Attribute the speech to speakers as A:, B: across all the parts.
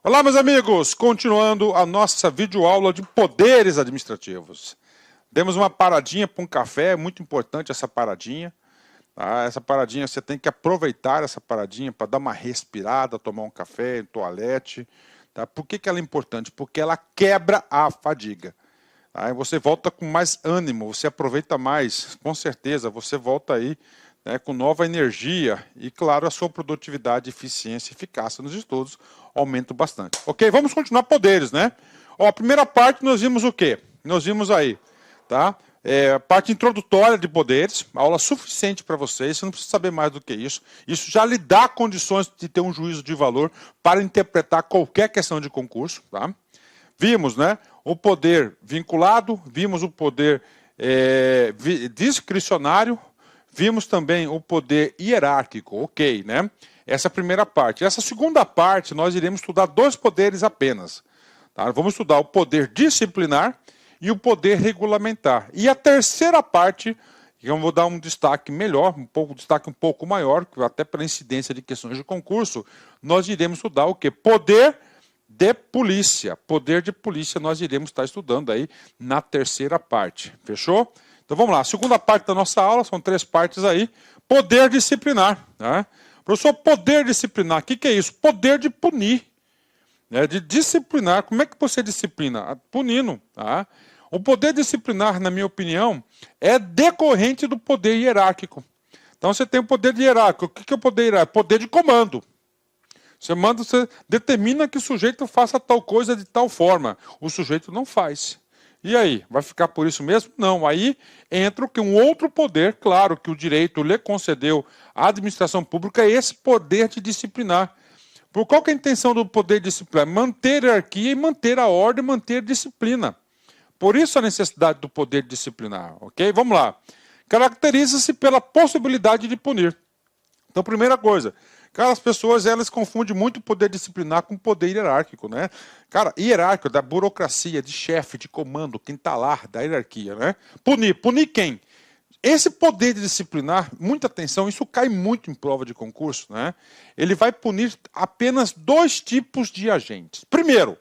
A: Olá, meus amigos! Continuando a nossa videoaula de poderes administrativos. Demos uma paradinha para um café, é muito importante essa paradinha. Tá? Essa paradinha, você tem que aproveitar essa paradinha para dar uma respirada, tomar um café, um toalete. Tá? Por que ela é importante? Porque ela quebra a fadiga. Aí você volta com mais ânimo, você aproveita mais, com certeza, você volta aí, né, com nova energia e, claro, a sua produtividade, eficiência e eficácia nos estudos aumentam bastante. Ok? Vamos continuar poderes, né? Ó, a primeira parte nós vimos o quê? Nós vimos aí, tá? Parte introdutória de poderes, aula suficiente para vocês, você não precisa saber mais do que isso. Isso já lhe dá condições de ter um juízo de valor para interpretar qualquer questão de concurso, tá? Vimos, né, o poder vinculado, vimos o poder discricionário, vimos também o poder hierárquico, ok, né? Essa é a primeira parte. Essa segunda parte, nós iremos estudar dois poderes apenas. Tá? Vamos estudar o poder disciplinar e o poder regulamentar. E a terceira parte, que eu vou dar um destaque melhor, destaque um pouco maior, até pela incidência de questões de concurso, nós iremos estudar o quê? Poder de polícia. Poder de polícia nós iremos estar estudando aí na terceira parte. Fechou? Então vamos lá. A segunda parte da nossa aula, são 3 partes aí. Poder disciplinar. Né? Professor, poder disciplinar, o que é isso? Poder de punir. Né? De disciplinar. Como é que você disciplina? Punindo. Tá? O poder disciplinar, na minha opinião, é decorrente do poder hierárquico. Então você tem o poder hierárquico. O que é o poder hierárquico? Poder de comando. Você determina que o sujeito faça tal coisa de tal forma. O sujeito não faz. E aí, vai ficar por isso mesmo? Não. Aí entra um outro poder, claro que o direito lhe concedeu à administração pública, esse poder de disciplinar. Por qual que é a intenção do poder disciplinar? Manter a hierarquia e manter a ordem, manter a disciplina. Por isso a necessidade do poder disciplinar, ok? Vamos lá. Caracteriza-se pela possibilidade de punir. Então, primeira coisa, cara, as pessoas elas confundem muito o poder disciplinar com o poder hierárquico, né? Cara, hierárquico da burocracia, de chefe, de comando, quem está lá, da hierarquia, né? Punir quem? Esse poder de disciplinar, muita atenção, isso cai muito em prova de concurso, né? Ele vai punir apenas 2 tipos de agentes. Primeiro,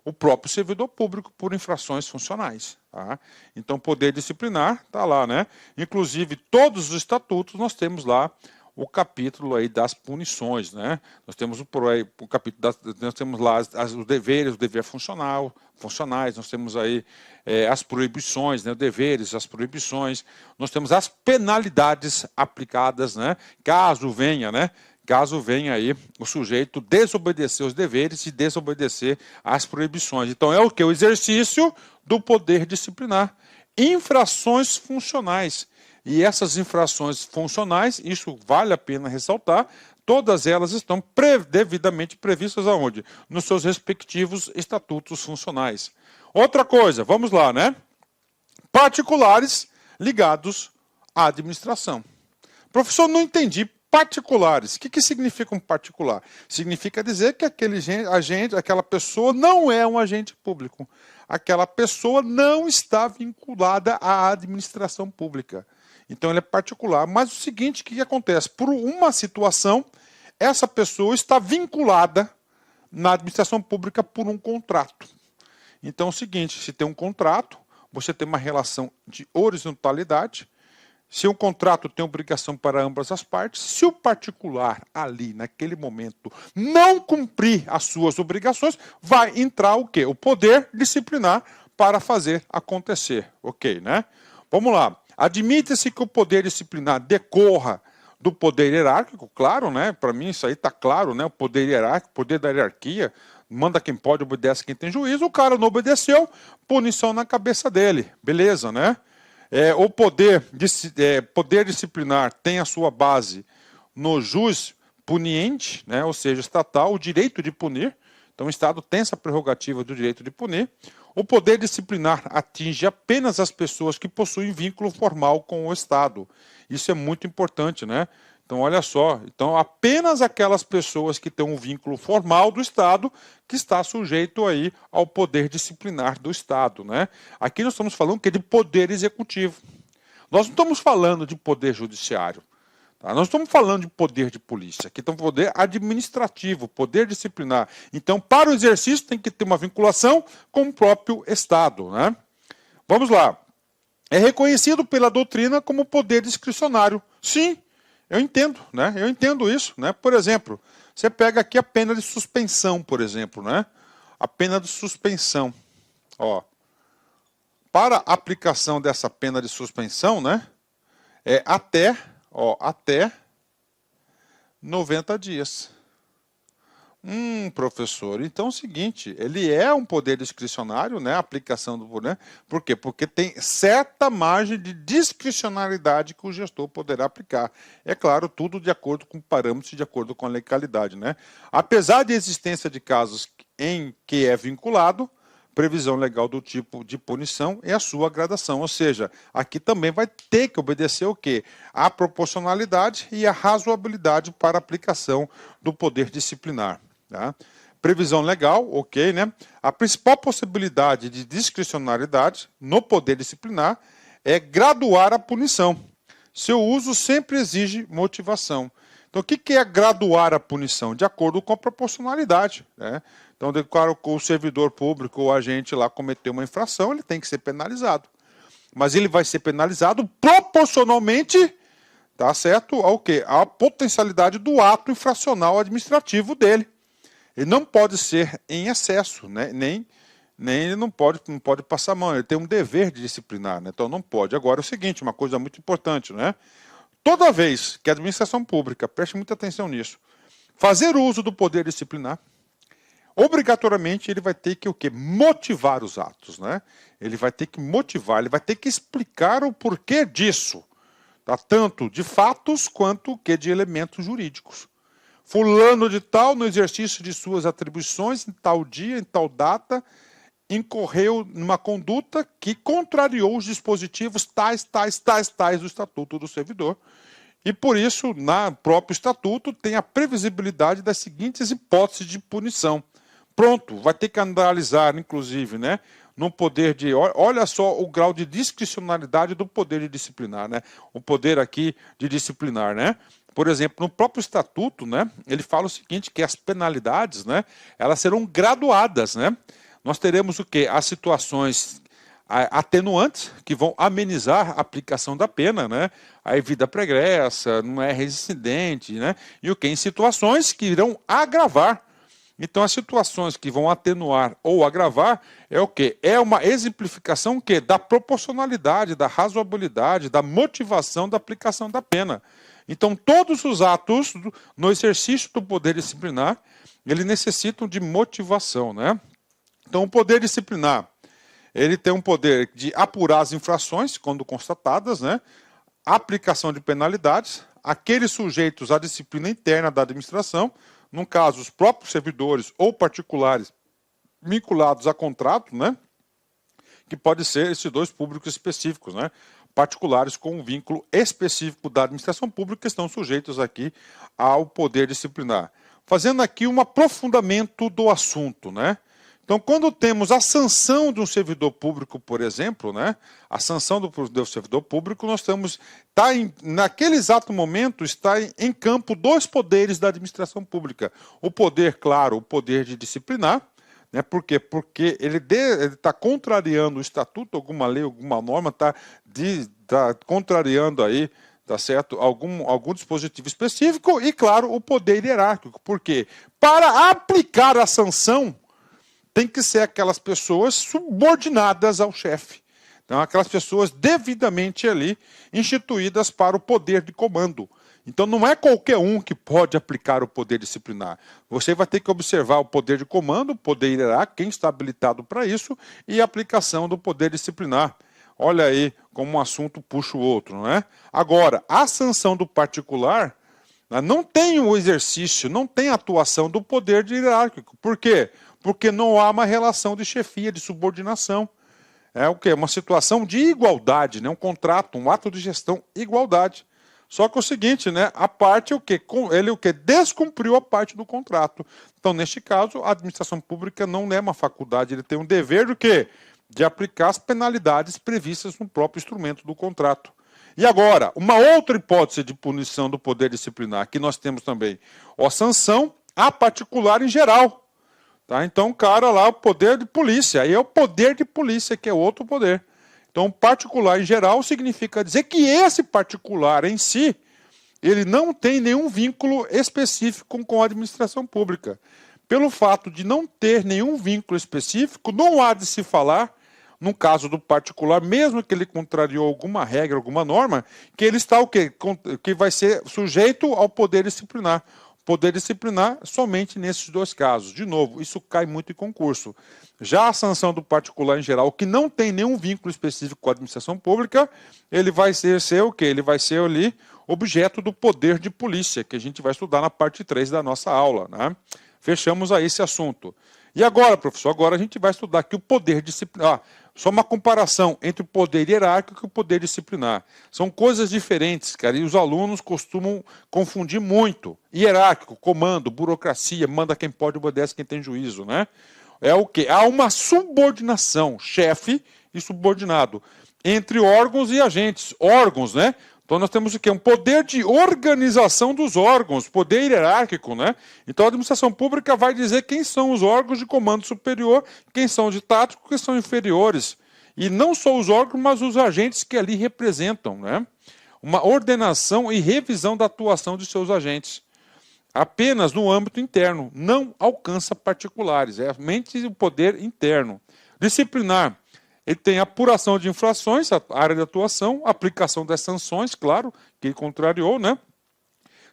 A: o próprio servidor público por infrações funcionais. Tá? Então, poder disciplinar está lá, né? Inclusive, todos os estatutos nós temos lá o capítulo aí das punições, né? Nós temos o capítulo nós temos lá os deveres, o dever funcionais, nós temos aí as proibições, né? Os deveres, as proibições, nós temos as penalidades aplicadas, né? Caso venha, né? Caso venha aí o sujeito desobedecer os deveres e desobedecer as proibições. Então é o que? O exercício do poder disciplinar. Infrações funcionais. E essas infrações funcionais, isso vale a pena ressaltar, todas elas estão devidamente previstas aonde? Nos seus respectivos estatutos funcionais. Outra coisa, vamos lá, né? Particulares ligados à administração. Professor, não entendi. Particulares. O que significa um particular? Significa dizer que aquela pessoa não é um agente público. Aquela pessoa não está vinculada à administração pública. Então ele é particular. Mas o seguinte, o que acontece? Por uma situação, essa pessoa está vinculada na administração pública por um contrato. Então é o seguinte, se tem um contrato, você tem uma relação de horizontalidade. Se o contrato tem obrigação para ambas as partes, se o particular ali, naquele momento, não cumprir as suas obrigações, vai entrar o quê? O poder disciplinar para fazer acontecer. Ok, né? Vamos lá. Admite-se que o poder disciplinar decorra do poder hierárquico, claro, né? Para mim isso aí está claro, né? O poder hierárquico, o poder da hierarquia, manda quem pode, obedece quem tem juízo. O cara não obedeceu, punição na cabeça dele. Beleza, né? O poder disciplinar tem a sua base no jus puniente, né? Ou seja, estatal, o direito de punir. Então o Estado tem essa prerrogativa do direito de punir. O poder disciplinar atinge apenas as pessoas que possuem vínculo formal com o Estado. Isso é muito importante, né? Então, olha só, então apenas aquelas pessoas que têm um vínculo formal do Estado que está sujeito aí ao poder disciplinar do Estado, né? Aqui nós estamos falando que é de poder executivo. Nós não estamos falando de poder judiciário. Tá? Nós estamos falando de poder de polícia, aqui estamos falando de poder administrativo, poder disciplinar. Então, para o exercício, tem que ter uma vinculação com o próprio Estado. Né? Vamos lá. É reconhecido pela doutrina como poder discricionário. Sim, eu entendo, né? Eu entendo isso. Né? Por exemplo, você pega aqui a pena de suspensão, por exemplo. Né? A pena de suspensão. Ó, para a aplicação dessa pena de suspensão, né, é até 90 dias. Professor, então é o seguinte, ele é um poder discricionário, né, a aplicação do poder, por quê? Porque tem certa margem de discricionariedade que o gestor poderá aplicar. É claro, tudo de acordo com parâmetros, de acordo com a legalidade, né? Apesar de existência de casos em que é vinculado, previsão legal do tipo de punição e a sua gradação, ou seja, aqui também vai ter que obedecer o quê? A proporcionalidade e a razoabilidade para a aplicação do poder disciplinar. Tá? Previsão legal, ok, né? A principal possibilidade de discricionariedade no poder disciplinar é graduar a punição. Seu uso sempre exige motivação. Então, o que é graduar a punição? De acordo com a proporcionalidade, né? Então, claro, o servidor público ou agente lá cometeu uma infração, ele tem que ser penalizado. Mas ele vai ser penalizado proporcionalmente, tá certo, ao quê? À potencialidade do ato infracional administrativo dele. Ele não pode ser em excesso, né? Nem ele não pode passar a mão, ele tem um dever de disciplinar, né? Então não pode. Agora é o seguinte, uma coisa muito importante, né? Toda vez que a administração pública, preste muita atenção nisso, fazer uso do poder disciplinar, obrigatoriamente ele vai ter que o quê? Motivar os atos, né? Ele vai ter que motivar, ele vai ter que explicar o porquê disso, tá? Tanto de fatos quanto que de elementos jurídicos. Fulano de tal, no exercício de suas atribuições, em tal dia, em tal data, incorreu numa conduta que contrariou os dispositivos tais do Estatuto do Servidor. E por isso, no próprio Estatuto, tem a previsibilidade das seguintes hipóteses de punição. Pronto, vai ter que analisar, inclusive, né, no poder de... Olha só o grau de discricionalidade do poder de disciplinar, né? O poder aqui de disciplinar, né? Por exemplo, no próprio Estatuto, né, ele fala o seguinte, que as penalidades, né, elas serão graduadas, né? Nós teremos o quê? As situações atenuantes, que vão amenizar a aplicação da pena, né? A vida pregressa, não é reincidente, né? E o quê? Em situações que irão agravar. Então, as situações que vão atenuar ou agravar é o quê? É uma exemplificação o quê? Da proporcionalidade, da razoabilidade, da motivação da aplicação da pena. Então, todos os atos no exercício do poder disciplinar, eles necessitam de motivação, né? Então, o poder disciplinar, ele tem um poder de apurar as infrações, quando constatadas, né? Aplicação de penalidades, aqueles sujeitos à disciplina interna da administração, no caso, os próprios servidores ou particulares vinculados a contrato, né? Que pode ser esses dois públicos específicos, né? Particulares com um vínculo específico da administração pública que estão sujeitos aqui ao poder disciplinar. Fazendo aqui um aprofundamento do assunto, né? Então, quando temos a sanção de um servidor público, por exemplo, né, a sanção do servidor público, nós estamos, naquele exato momento, está em campo dois poderes da administração pública. O poder, claro, o poder de disciplinar, né, por quê? Porque ele está contrariando o estatuto, alguma lei, alguma norma, está contrariando aí, tá certo? Algum dispositivo específico e, claro, o poder hierárquico. Por quê? Para aplicar a sanção, tem que ser aquelas pessoas subordinadas ao chefe. Então, aquelas pessoas devidamente ali instituídas para o poder de comando. Então, não é qualquer um que pode aplicar o poder disciplinar. Você vai ter que observar o poder de comando, o poder hierárquico, quem está habilitado para isso, e a aplicação do poder disciplinar. Olha aí como um assunto puxa o outro, não é? Agora, a sanção do particular não tem o exercício, não tem a atuação do poder hierárquico. Por quê? Porque não há uma relação de chefia, de subordinação. É o quê? Uma situação de igualdade, né? Um contrato, um ato de gestão, igualdade. Só que é o seguinte, né? A parte é o quê? Ele o quê? Descumpriu a parte do contrato. Então, neste caso, a administração pública não é uma faculdade, ele tem um dever do quê? De aplicar as penalidades previstas no próprio instrumento do contrato. E agora, uma outra hipótese de punição do poder disciplinar, que nós temos também, a sanção a particular em geral. Tá? Então, o cara lá, o poder de polícia, aí é o poder de polícia, que é outro poder. Então, particular em geral significa dizer que esse particular em si, ele não tem nenhum vínculo específico com a administração pública. Pelo fato de não ter nenhum vínculo específico, não há de se falar, no caso do particular, mesmo que ele contrariou alguma regra, alguma norma, que ele está o quê? Que vai ser sujeito ao poder disciplinar. Poder disciplinar somente nesses dois casos. De novo, isso cai muito em concurso. Já a sanção do particular em geral, que não tem nenhum vínculo específico com a administração pública, ele vai ser o quê? Ele vai ser ali objeto do poder de polícia, que a gente vai estudar na parte 3 da nossa aula, né? Fechamos aí esse assunto. E agora, professor, agora a gente vai estudar aqui o poder disciplinar. Só uma comparação entre o poder hierárquico e o poder disciplinar. São coisas diferentes, cara, e os alunos costumam confundir muito. Hierárquico, comando, burocracia, manda quem pode, obedece quem tem juízo, né? É o quê? Há uma subordinação, chefe e subordinado, entre órgãos e agentes. Órgãos, né? Então nós temos o quê? Um poder de organização dos órgãos, poder hierárquico, né? Então a administração pública vai dizer quem são os órgãos de comando superior, quem são de tático, quem são inferiores. E não só os órgãos, mas os agentes que ali representam, né? Uma ordenação e revisão da atuação de seus agentes. Apenas no âmbito interno, não alcança particulares, é somente o poder interno. Disciplinar. Ele tem apuração de infrações, a área de atuação, aplicação das sanções, claro, que ele contrariou, né?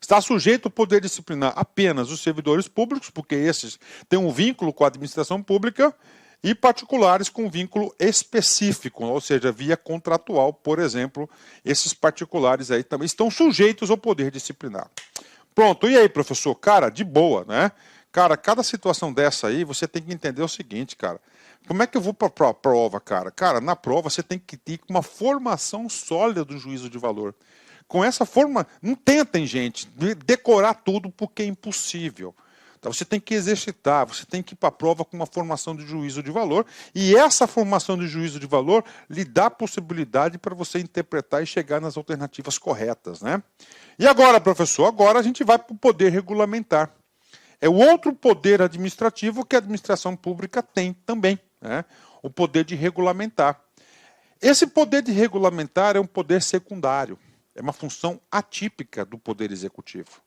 A: Está sujeito ao poder disciplinar apenas os servidores públicos, porque esses têm um vínculo com a administração pública, e particulares com vínculo específico, ou seja, via contratual, por exemplo, esses particulares aí também estão sujeitos ao poder disciplinar. Pronto, e aí, professor? Cara, de boa, né? Cara, cada situação dessa aí, você tem que entender o seguinte, cara. Como é que eu vou para a prova, cara? Cara, na prova você tem que ter uma formação sólida do juízo de valor. Com essa forma, não tentem, gente, decorar tudo porque é impossível. Então, você tem que exercitar, você tem que ir para a prova com uma formação de juízo de valor, e essa formação de juízo de valor lhe dá a possibilidade para você interpretar e chegar nas alternativas corretas, né? E agora, professor, agora a gente vai para o poder regulamentar. É o outro poder administrativo que a administração pública tem também, né? O poder de regulamentar. Esse poder de regulamentar é um poder secundário, é uma função atípica do poder executivo.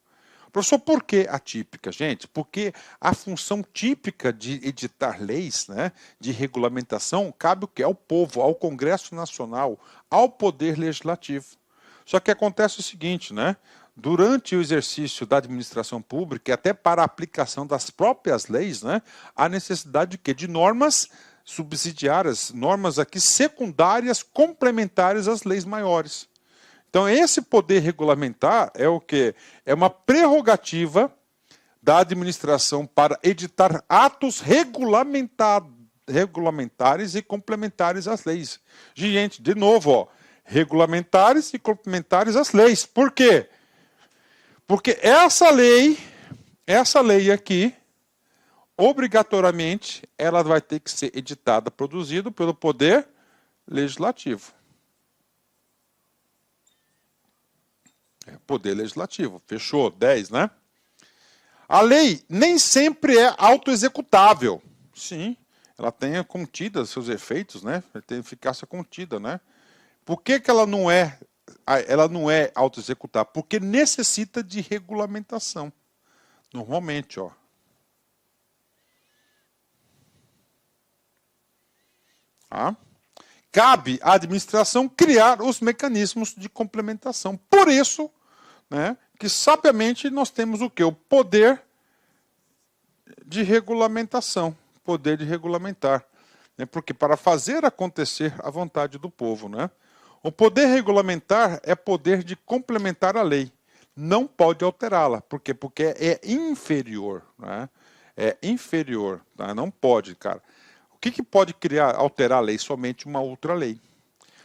A: Professor, por que atípica, gente? Porque a função típica de editar leis, né, de regulamentação, cabe o quê? Ao povo, ao Congresso Nacional, ao Poder Legislativo. Só que acontece o seguinte, né? Durante o exercício da administração pública, e até para a aplicação das próprias leis, né, há necessidade de quê? De normas subsidiárias, normas aqui secundárias, complementares às leis maiores. Então, esse poder regulamentar é o quê? É uma prerrogativa da administração para editar atos regulamentares e complementares às leis. Gente, de novo, ó, regulamentares e complementares às leis. Por quê? Porque essa lei aqui, obrigatoriamente, ela vai ter que ser editada, produzida pelo Poder Legislativo. Poder Legislativo. Fechou? 10, né? A lei nem sempre é autoexecutável. Sim, ela tem contida seus efeitos, né? Tem eficácia contida, né? Por que ela não é autoexecutável? Porque necessita de regulamentação. Normalmente, ó. Tá? Cabe à administração criar os mecanismos de complementação. Por isso, né, que sabiamente nós temos o quê? O poder de regulamentação, poder de regulamentar. Né, porque para fazer acontecer a vontade do povo, né? O poder regulamentar é poder de complementar a lei. Não pode alterá-la. Por quê? Porque é inferior. Né? É inferior. Tá? Não pode, cara. O que pode alterar a lei? Somente uma outra lei.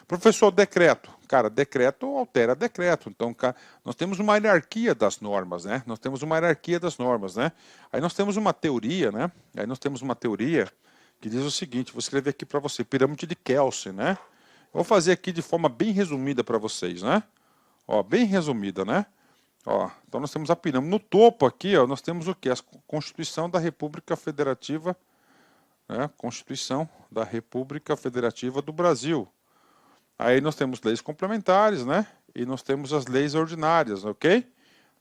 A: Professor, decreto. Cara, decreto altera decreto. Então, nós temos uma hierarquia das normas, né? Nós temos uma hierarquia das normas, né? Aí nós temos uma teoria, né? Aí nós temos uma teoria que diz o seguinte, vou escrever aqui para você, pirâmide de Kelsen, né? Vou fazer aqui de forma bem resumida para vocês, né? Ó, bem resumida, né? Ó, então nós temos a pirâmide. No topo aqui, ó, nós temos o quê? A Constituição da República Federativa, né? Constituição da República Federativa do Brasil. Aí nós temos leis complementares, né? E nós temos as leis ordinárias, ok?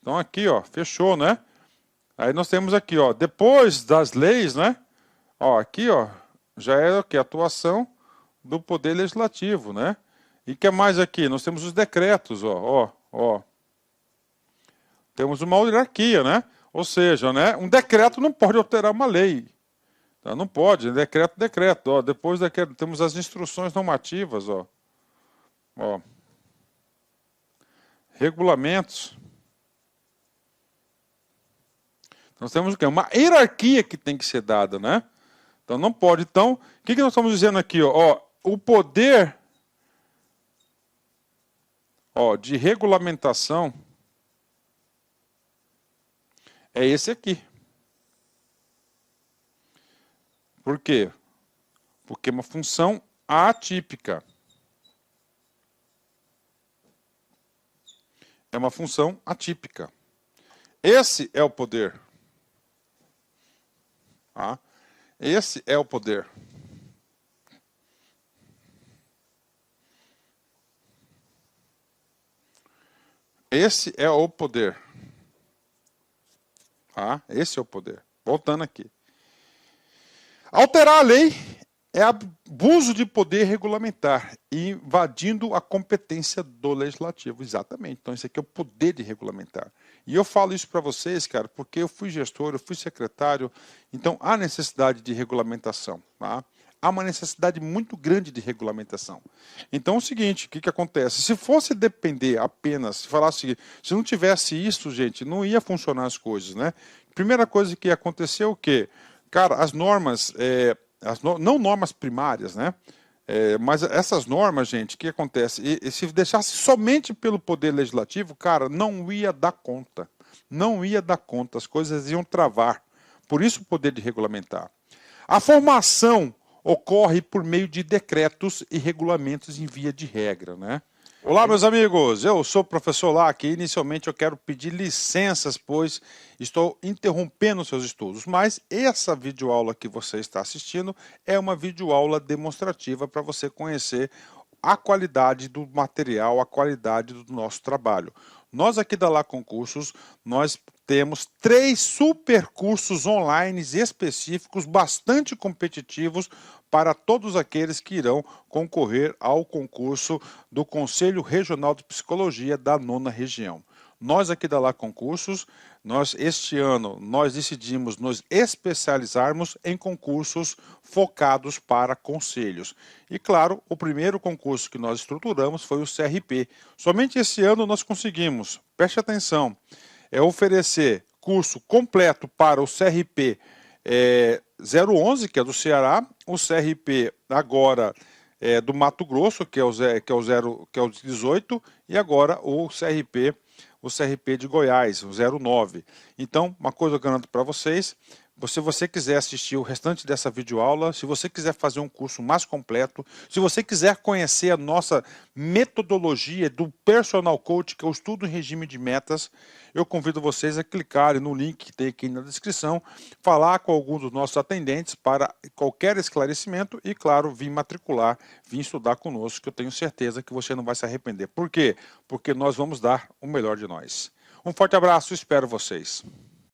A: Então aqui, ó, fechou, né? Aí nós temos aqui, ó, depois das leis, né? Ó, aqui, ó, já é o que? Atuação do Poder Legislativo, né? E o que mais aqui? Nós temos os decretos, ó. Temos uma hierarquia, né? Ou seja, né? Um decreto não pode alterar uma lei. Tá? Não pode, decreto. Ó. Depois temos as instruções normativas, ó. Regulamentos. Nós temos o quê? Uma hierarquia que tem que ser dada, né? Então não pode. Então, o que nós estamos dizendo aqui? Ó, o poder de regulamentação é esse aqui. Por quê? Porque é uma função atípica. É uma função atípica. Esse é o poder. Tá? Esse é o poder. Esse é o poder. Tá? Esse é o poder. Voltando aqui. Alterar a lei é abuso de poder regulamentar, invadindo a competência do legislativo. Exatamente. Então, esse aqui é o poder de regulamentar. E eu falo isso para vocês, cara, porque eu fui gestor, eu fui secretário, então há necessidade de regulamentação. Tá? Há uma necessidade muito grande de regulamentação. Então, é o seguinte, o que acontece? Se fosse depender apenas, se falasse, se não tivesse isso, gente, não ia funcionar as coisas, né? Primeira coisa que ia acontecer é o quê? Cara, as normas, não normas primárias, né? Mas essas normas, gente, o que acontece? E se deixasse somente pelo poder legislativo, cara, não ia dar conta. Não ia dar conta, as coisas iam travar. Por isso o poder de regulamentar. A formação ocorre por meio de decretos e regulamentos em via de regra, né? Olá, meus amigos, eu sou o professor Lac e inicialmente eu quero pedir licenças, pois estou interrompendo seus estudos, mas essa videoaula que você está assistindo é uma videoaula demonstrativa para você conhecer a qualidade do material, a qualidade do nosso trabalho. Nós aqui da LAC Concursos, nós temos 3 super cursos online específicos, bastante competitivos, para todos aqueles que irão concorrer ao concurso do Conselho Regional de Psicologia da 9ª Região. Nós aqui da LAC Concursos, este ano, nós decidimos nos especializarmos em concursos focados para conselhos. E claro, o primeiro concurso que nós estruturamos foi o CRP. Somente esse ano nós conseguimos, preste atenção, oferecer curso completo para o CRP 011, que é do Ceará, o CRP agora do Mato Grosso, que é o 18, e agora o CRP de Goiás, o 09. Então, uma coisa eu garanto para vocês, se você quiser assistir o restante dessa videoaula, se você quiser fazer um curso mais completo, se você quiser conhecer a nossa metodologia do Personal Coach, que eu estudo em regime de metas, eu convido vocês a clicarem no link que tem aqui na descrição, falar com alguns dos nossos atendentes para qualquer esclarecimento e, claro, vir matricular, vir estudar conosco, que eu tenho certeza que você não vai se arrepender. Por quê? Porque nós vamos dar o melhor de nós. Um forte abraço, espero vocês.